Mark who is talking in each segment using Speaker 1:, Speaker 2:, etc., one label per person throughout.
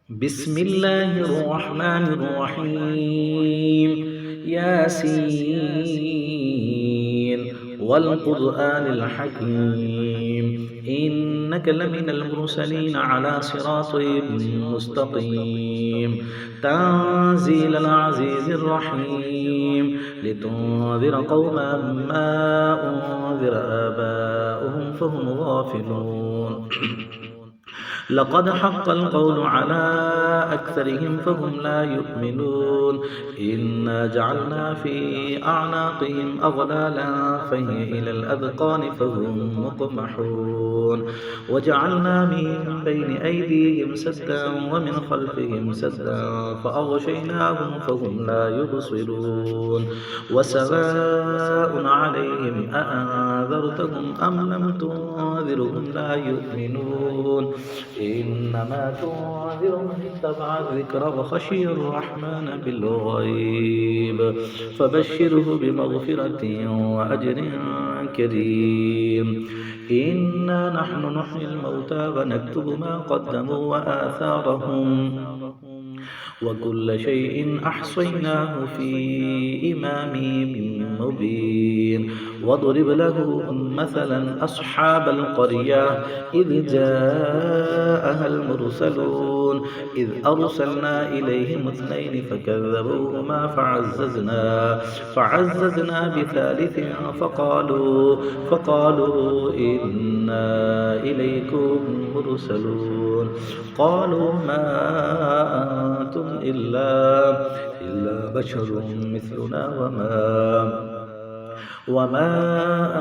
Speaker 1: بسم الله الرحمن الرحيم. ياسين والقرآن الحكيم إنك لمن المرسلين على صراط مستقيم تنزيل العزيز الرحيم لتنذر قوما ما أنذر آباؤهم فهم غافلون. لقد حق القول على أكثرهم فهم لا يؤمنون. إنا جعلنا في أعناقهم أغلالا فهي إلى الأذقان فهم مقمحون. وجعلنا من بين أيديهم سدا ومن خلفهم سدا فأغشيناهم فهم لا يبصرون. وسواء عليهم أأنذرتهم أم لم تنذرهم لا يؤمنون. إنما تنذر من اتبع الذكر وخشي الرحمن بالغيب فبشره بمغفرة وأجر كريم. إنا نحن نحيي الموتى ونكتب ما قدموا وآثارهم وكل شيء أحصيناه في إمام مبين. واضرب له مثلا أصحاب القرية إذ جاءها المرسلون إذ أرسلنا إليهم اثنين فكذبوهما فعززنا بثالث فقالوا إنا إليكم مرسلون. قالوا ما أنتم إلا بشر مثلنا وما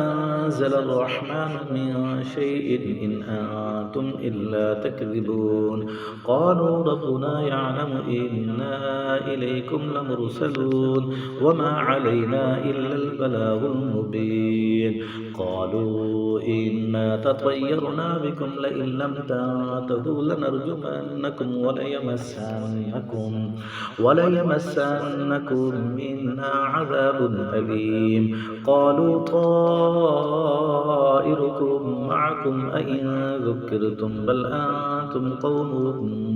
Speaker 1: أنزل الرحمن من شيء إن أنتم إلا تكذبون. قالوا ربنا يعلم إنا إليكم لمرسلون وما علينا إلا البلاغ المبين. قالوا إنا تطيرنا بكم لئن لم تنتهوا لنرجمنكم وليمسنكم منا عذاب أليم. قالوا طائركم معكم أئن ذكرتم بل أنتم قوم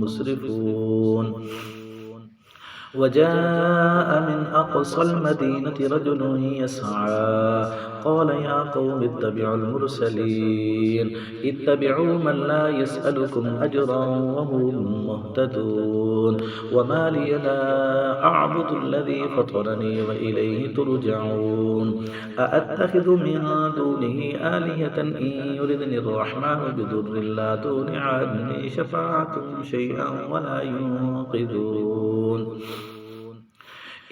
Speaker 1: مسرفون. وجاء من أقصى المدينة رجل يسعى قال يا قوم اتبعوا المرسلين اتبعوا من لا يسألكم أجرا وهم مهتدون. وما لي لا أعبد الذي فطرني وإليه ترجعون. أأتخذ من دونه آلهة إن يردني الرحمن بضر لا تغن عني شفاعتهم شيئا ولا ينقذون.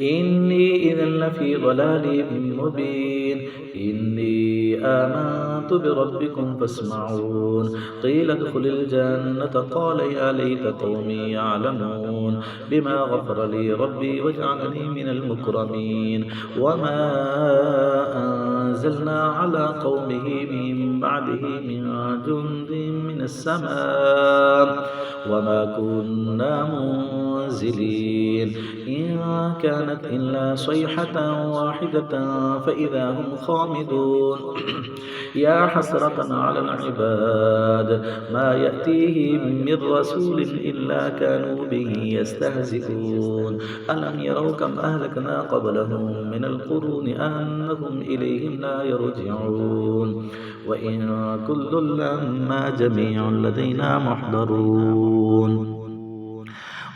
Speaker 1: إني إذا لفي ضلال مبين. إني آمنت بربكم فاسمعون. قيل ادخل الجنة قال يا ليت قومي يعلمون بما غفر لي ربي وجعلني من المكرمين. وما أنزلنا على قومه من بعده من جند من السماء وما كنا منزلين. إن كانت إلا صيحة واحدة فإذا هم خامدون. يا حسرة على العباد ما يأتيهم من رسول إلا كانوا به يستهزئون. ألم يروا كم أهلكنا قبلهم من القرون أنهم إليهم لا يرجعون. وإن كل لما جميع لدينا محضرون.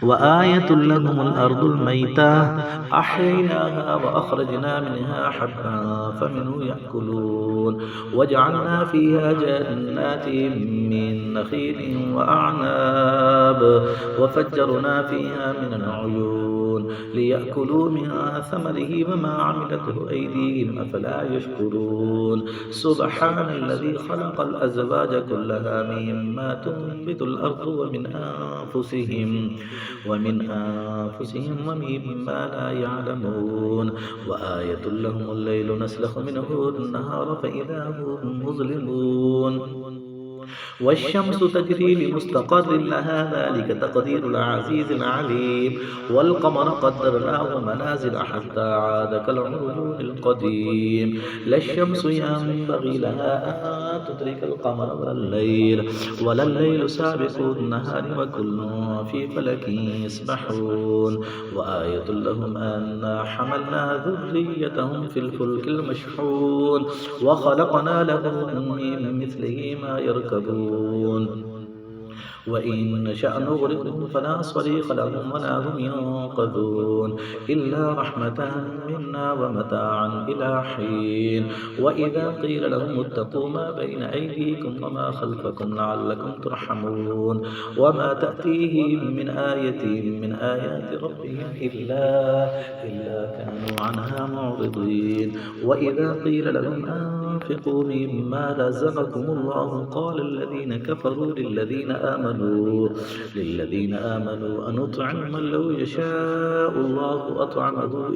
Speaker 1: وآية لهم الأرض الميتة أحييناها وأخرجنا منها حبا فمنه يأكلون. وجعلنا فيها جنات من نخيل وأعناب وفجرنا فيها من العيون ليأكلوا من ثمره وما عملته أيديهم أفلا يشكرون. سبحان الذي خلق الأزواج كلها مما تنبت الأرض ومن أنفسهم ومما لا يعلمون. وآية لهم الليل نسلخ منه النهار فإذا هم مظلمون. والشمس تجري لمستقر لها ذلك تقدير العزيز العليم. والقمر قدرناه منازل حتى عاد كالعرجون القديم. لا الشمس ينبغي لها أن تدرك القمر ولا الليل سابق النهار وكل في فلك يسبحون وآية لهم أنا حملنا ذريتهم في الفلك المشحون وخلقنا لهم من مثله ما يركبون وإن نشأ نغرقهم فلا صريخ لهم ولا هم ينقذون إلا رحمة منا ومتاعا إلى حين وإذا قيل لهم اتقوا ما بين أيديكم وما خلفكم لعلكم ترحمون وما تأتيهم من آية من آيات ربهم إلا كانوا عنها معرضين وإذا قيل لهم أنفقوا مما رزقكم الله قال الذين كفروا للذين آمنوا أنطعم من لو يشاء الله أطعمه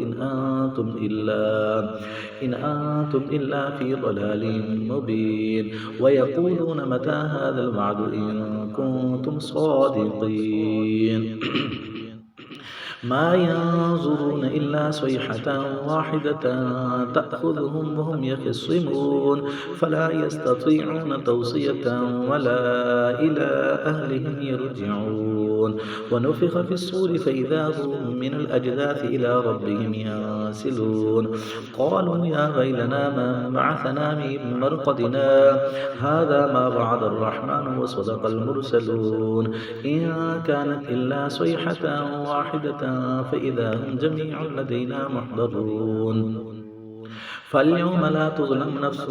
Speaker 1: إن أنتم إلا في ضلال مبين ويقولون متى هذا الوعد إن كنتم صادقين ما ينظرون إلا صيحة واحدة تأخذهم وهم يخصمون فلا يستطيعون توصية ولا إلى أهلهم يرجعون ونفخ في الصور فإذا هم من الأجداث إلى ربهم ينسلون قالوا يا ويلنا من بعثنا من مرقدنا هذا ما وعد الرحمن وصدق المرسلون إن كانت إلا صيحة واحدة فإذا هم جميع لدينا محضرون فاليوم لا تظلم نفس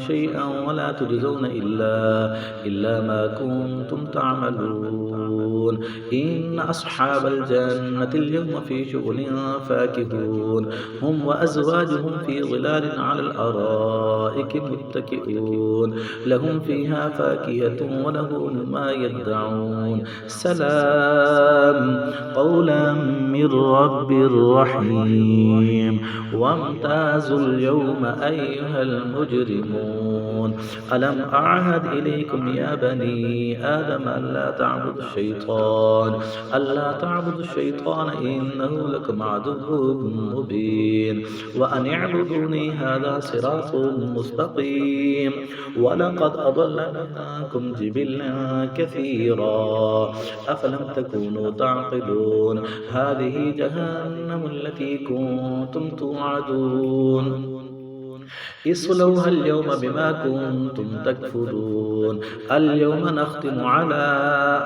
Speaker 1: شيئا ولا تجزون إلا ما كنتم تعملون إن أصحاب الجنة اليوم في شغل فاكهون هم وأزواجهم في ظلال على الأرائك متكئون لهم فيها فاكهة ولهم ما يدعون سلام قولا من رب رحيم وامتازوا اليوم أيها المجرمون ألم أعهد إليكم يا بني آدم ألا تعبدوا الشيطان إنه لكم عدو مبين وأن اعبدوني هذا صراط مستقيم ولقد أضل منكم جبلا كثيرا أفلم تكونوا تعقلون هذه جهنم التي كنتم توعدون اصلوها اليوم بما كنتم تكفرون اليوم نختم على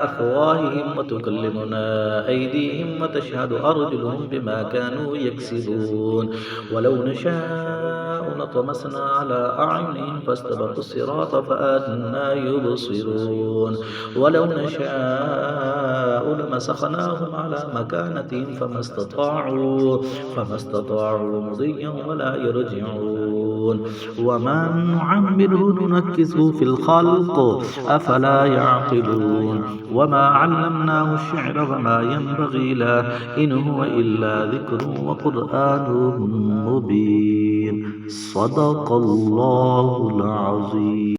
Speaker 1: أفواههم وتكلمنا أيديهم وتشهد أرجلهم بما كانوا يكسبون ولو نشاء لطمسنا على أعينهم فاستبقوا الصراط فأنى يبصرون ولو نشاء لمسخناهم على مكانتهم فما استطاعوا مضيا ولا يرجعون وما نعمره ننكسه في الخلق أفلا يعقلون وما علمناه الشعر وما ينبغي له إن هو إلا ذكر وقرآن مبين صدق الله العظيم.